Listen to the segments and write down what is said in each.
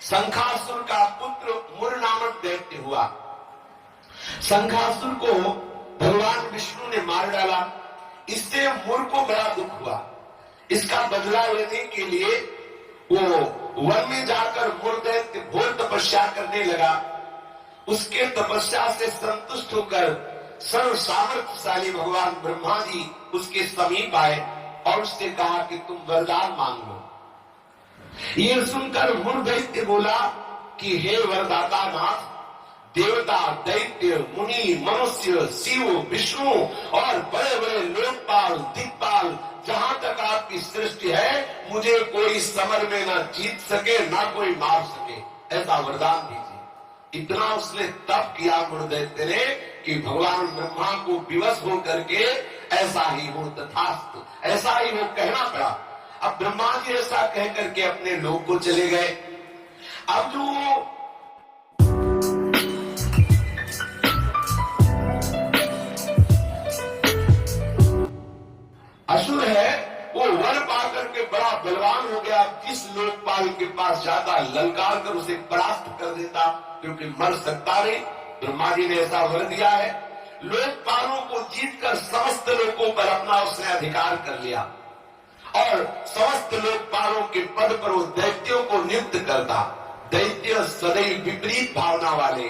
शंखासुर का पुत्र मुर नामक दैत्य हुआ। शंखासुर को भगवान विष्णु ने मार डाला। इससे मुर को बड़ा दुख हुआ। इसका बदला लेने के लिए वो वन में जाकर मुर दैत्य घोर तपस्या करने लगा। उसके तपस्या से संतुष्ट होकर सर्व सामर्थ्यशाली भगवान ब्रह्मा जी उसके समीप आए और उससे कहा कि तुम वरदान मांग लो। ये सुनकर मुर दैत्य बोला कि हे वरदाता नाथ, देवता, दैत्य, मुनि, मनुष्य, शिव, विष्णु और बड़े बड़े लोकपाल, दिक्पाल, जहां तक आपकी सृष्टि है, मुझे कोई समर में न जीत सके, ना कोई मार सके, ऐसा वरदान दीजिए। इतना उसने तप किया मुर दैत्य ने कि भगवान ब्रह्मा को विवश हो करके ऐसा ही हो तथास्तु, ऐसा ही हो कहना पड़ा। अब ब्रह्मा जी ऐसा कह करके अपने लोक को चले गए। अब जो असुर है वो वर पाकर के बड़ा बलवान हो गया। जिस लोकपाल के पास जाता ललकार कर उसे परास्त कर देता, क्योंकि मर सकता नहीं। ब्रह्मा जी ने ऐसा वर दिया है। लोकपालों को जीतकर समस्त लोकों पर अपना उसने अधिकार कर लिया और समस्त लोकपालों के पद पर वो दैत्यों को नियुक्त करता। दैत्य सदैव विपरीत भावना वाले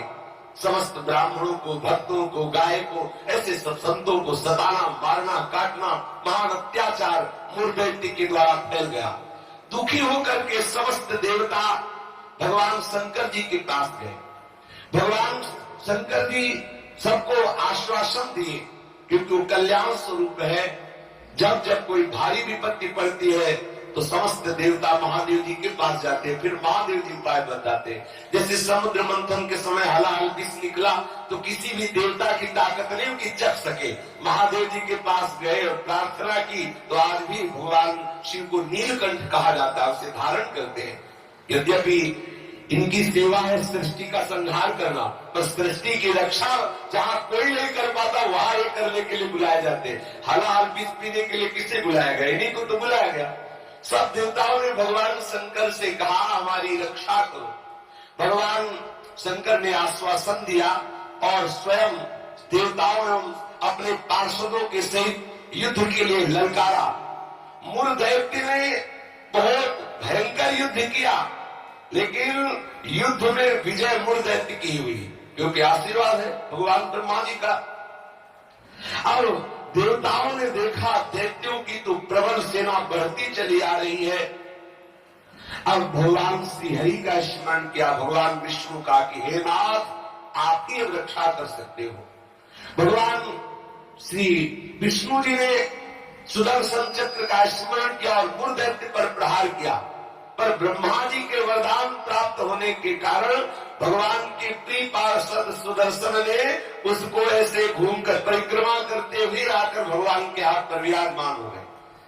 समस्त ब्राह्मणों को, भक्तों को, गाय को, ऐसे सब संतों को सताना, मारना, काटना, महान अत्याचार मुर दैत्य के द्वारा फैल गया। दुखी होकर के समस्त देवता भगवान शंकर जी के पास गए। भगवान शंकर जी सबको आश्वासन दिए, क्योंकि वो कल्याण स्वरूप है। जब जब कोई भारी विपत्ति पड़ती है तो समस्त देवता महादेव जी के पास जाते हैं, फिर महादेव जी उपाय बताते हैं। जैसे समुद्र मंथन के समय हलाहल विष निकला तो किसी भी देवता की ताकत नहीं उनकी चख सके। महादेव जी के पास गए और प्रार्थना की तो आज भी भगवान शिव को नीलकंठ कहा जाता है, उसे धारण करते हैं। यद्यपि इनकी सेवा है सृष्टि का संहार करना, पर सृष्टि की रक्षा जहां कोई नहीं कर पाता वहां ये करने के लिए बुलाए जाते हैं। हलाहल विष पीने के लिए किसे बुलाया गया? इन्हीं को तो बुलाया गया। सब देवताओं ने भगवान शंकर से कहा हमारी रक्षा करो। भगवान शंकर ने आश्वासन दिया और स्वयं देवताओं ने अपने पार्षदों के सहित युद्ध के लिए ललकारा। मुर दैत्य ने बहुत भयंकर युद्ध किया, लेकिन युद्ध में विजय मुर दैत्य की हुई, क्योंकि आशीर्वाद है भगवान ब्रह्मा जी का। अब देवताओं ने देखा दैत्यों की तो प्रबल सेना बढ़ती चली आ रही है। अब भगवान श्री हरि का स्मरण किया, भगवान विष्णु का कि हे नाथ आप ही रक्षा कर सकते हो। भगवान श्री विष्णु जी ने सुदर्शन चक्र का स्मरण किया और मुर दैत्य पर प्रहार किया, पर ब्रह्मा जी के वरदान प्राप्त होने के कारण भगवान के प्रिय पार्षद सुदर्शन ने उसको ऐसे घूमकर परिक्रमा करते हुए आकर भगवान के हाथ पर विराजमान हो गए,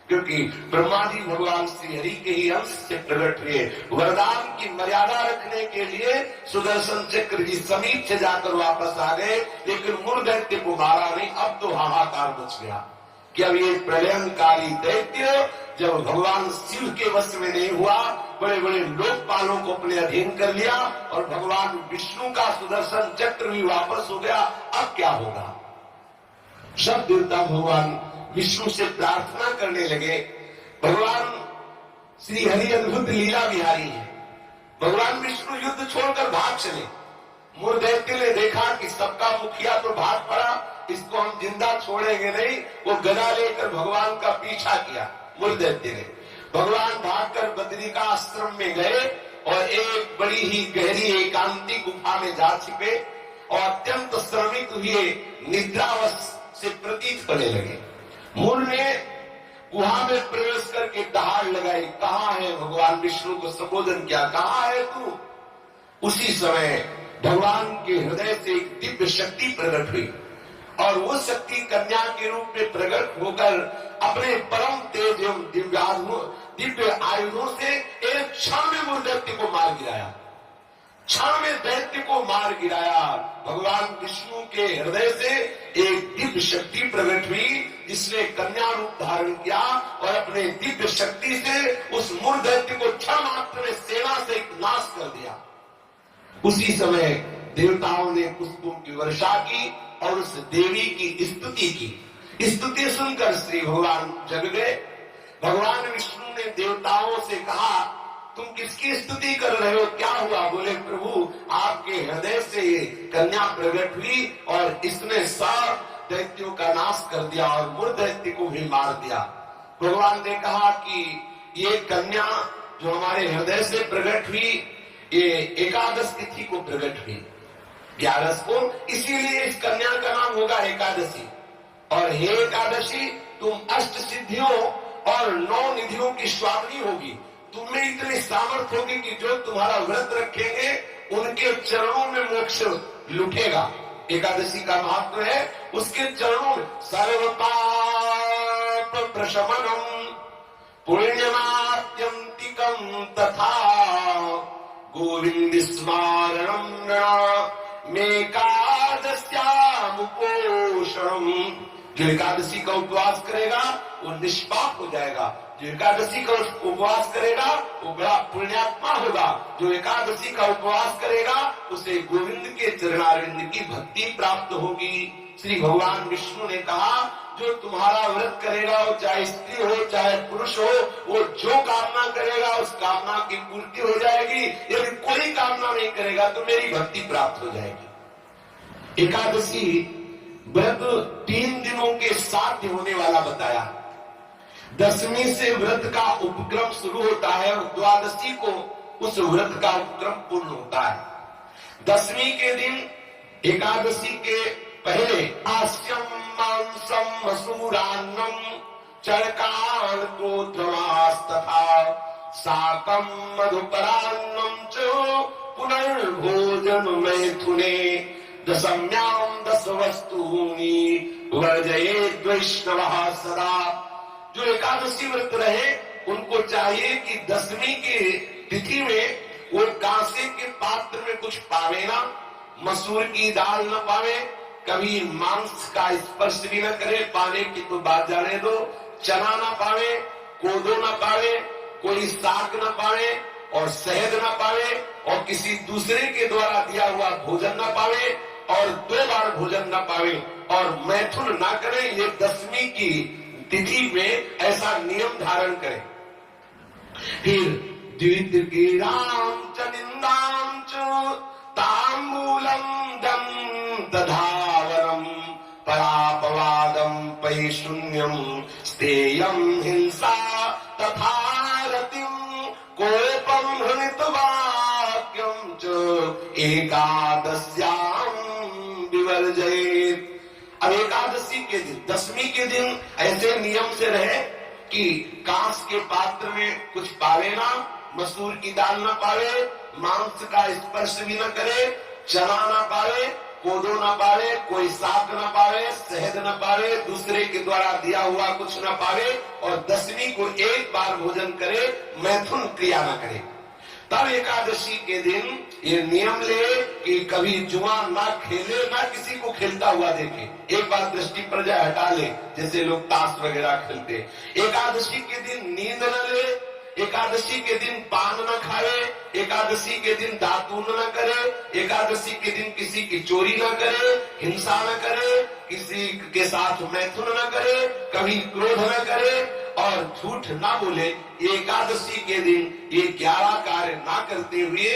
क्योंकि ब्रह्मा जी भगवान श्री हरि के ही अंश से प्रकट हुए। वरदान की मर्यादा रखने के लिए सुदर्शन चक्र जी समीप से जाकर वापस आ गए, लेकिन मुर दैत्य को मारा नहीं। अब तो हाहाकार मच गया कि अब ये प्रलयंकारी दैत्य जब भगवान शिव के वश में नहीं हुआ, बड़े बड़े लोकपालों को अपने अधीन कर लिया और भगवान विष्णु का सुदर्शन चक्र भी वापस हो गया, अब क्या होगा? सब देवता भगवान विष्णु से प्रार्थना करने लगे। भगवान श्री हरि अद्भुत लीला बिहारी है। भगवान विष्णु युद्ध छोड़कर भाग चले। मुर दैत्य ने देखा कि सबका मुखिया तो भाग पड़ा, इसको हम जिंदा छोड़ेंगे नहीं। वो गदा लेकर भगवान का पीछा किया। मुर दैत्य ने भगवान भागकर बद्रिका आश्रम में गए और एक बड़ी ही गहरी एकांती गुफा में जा छिपे और अत्यंत श्रमित हुए निद्रावश से प्रतीत होने लगे। मुर ने गुहा में प्रवेश करके दहाड़ लगाई, कहाँ है? भगवान विष्णु को संबोधन किया, कहाँ है तू? उसी समय भगवान के हृदय से एक दिव्य शक्ति प्रकट हुई और वो शक्ति कन्या के रूप में प्रकट होकर अपने परम तेज एवं दिव्य आयुधों से एक क्षण में मुर दैत्य को मार गिराया। क्षण में दैत्य को मार गिराया। भगवान विष्णु के हृदय से एक दिव्य शक्ति प्रकट हुई, जिसने कन्या रूप धारण किया और अपने दिव्य शक्ति से उस मुर दैत्य को क्षण मात्र में सेना से नाश कर दिया। उसी समय देवताओं ने पुष्पों की वर्षा की और उस देवी की स्तुति की। स्तुति सुनकर श्री भगवान जग गए। भगवान विष्णु ने देवताओं से कहा, तुम किसकी स्तुति कर रहे हो, क्या हुआ? बोले, प्रभु आपके हृदय से ये कन्या प्रकट हुई और इसने सब दैत्यों का नाश कर दिया और मूल दैत्य को भी मार दिया। भगवान ने कहा कि ये कन्या जो हमारे हृदय से प्रकट हुई, ये एकादश तिथि को प्रकट हुई, 11 को, इसीलिए इस कन्या का नाम होगा एकादशी। और हे एकादशी, तुम अष्ट सिद्धियों और 9 निधियों की स्वामिनी होगी। तुम्हें इतनी सामर्थ्य होगी कि जो तुम्हारा व्रत रखेंगे उनके चरणों में मोक्ष लुटेगा। एकादशी का महत्व है उसके चरणों में सर्व पाप प्रशमनम पुण्यमात्यंतिकम तथा गोविंद स्मरणम मेकादश्यामुपोषणम। जो एकादशी का उपवास करेगा वो निष्पाप हो जाएगा। जो एकादशी का उपवास करेगा वो बड़ा पुण्यात्मा होगा। जो एकादशी का उपवास करेगा उसे गोविंद के चरणारविंद की भक्ति प्राप्त होगी। श्री भगवान विष्णु ने कहा, जो तुम्हारा व्रत करेगा वो चाहे स्त्री हो चाहे पुरुष हो, वो जो कामना करेगा उस कामना की पूर्ति हो जाएगी। यदि कोई कामना नहीं करेगा तो मेरी भक्ति प्राप्त हो जाएगी। एकादशी व्रत 3 दिनों के साथ होने वाला बताया। 10वीं से व्रत का उपक्रम शुरू होता है और द्वादशी को उस व्रत का उपक्रम पूर्ण होता है। 10वीं के दिन एकादशी के पहले आस्यम मांसम मसूरान्नम चरकान गोत्रमास्तथा साकम मधुपरान्नम च पुनर्भोजन मैथुने दशम्यां 10 वस्तूनि वर्जयेत् वैष्णवः सदा। जो एकादशी व्रत रहे उनको चाहिए कि 10वीं की तिथि में वो कांसे के पात्र में कुछ पावे ना, मसूर की दाल न पावे, कभी मांस का स्पर्श भी न करे, पाने की तो बात जाने दो, चना न पावे, कोदो न पावे, कोई साग न पावे और शहद न पावे और किसी दूसरे के द्वारा दिया हुआ भोजन न पावे और 2 बार भोजन न पावे और मैथुन न करे। ये 10वीं की तिथि में ऐसा नियम धारण करें। फिर द्वितीयां च निंदां च तांबूलम दम दधावनम परापवादम पैशून्यम स्तेयम हिंसा तथा रतिम कोपम हृतवाक्यम च एकादश्याम विवर्जयेत्। अब एकादशी के दिन 10वीं के दिन ऐसे नियम से रहे कि कांस के पात्र में कुछ पावे ना, मसूर की दाल न पावे, मांस का स्पर्श भी न करे, चना न पावे, कोदो न पावे, कोई साग न पावे, शहद न पावे, दूसरे के द्वारा दिया हुआ कुछ न पावे और 10वीं को 1 बार भोजन करे, मैथुन क्रिया न करे। तब एकादशी के दिन ये नियम ले कि कभी जुआ ना खेले, ना किसी को खेलता हुआ देखे। एक बार दृष्टि पर जाए हटा ले, जैसे लोग ताश वगैरह खेलते। एकादशी के दिन नींद न ले, एकादशी के दिन पान न खाए, एकादशी के दिन दातून न करे, एकादशी के दिन किसी की चोरी न करे, हिंसा न करे, किसी के साथ मैथुन न करे, कभी क्रोध न करे और झूठ ना बोले। एकादशी के दिन ये 11 कार्य ना करते हुए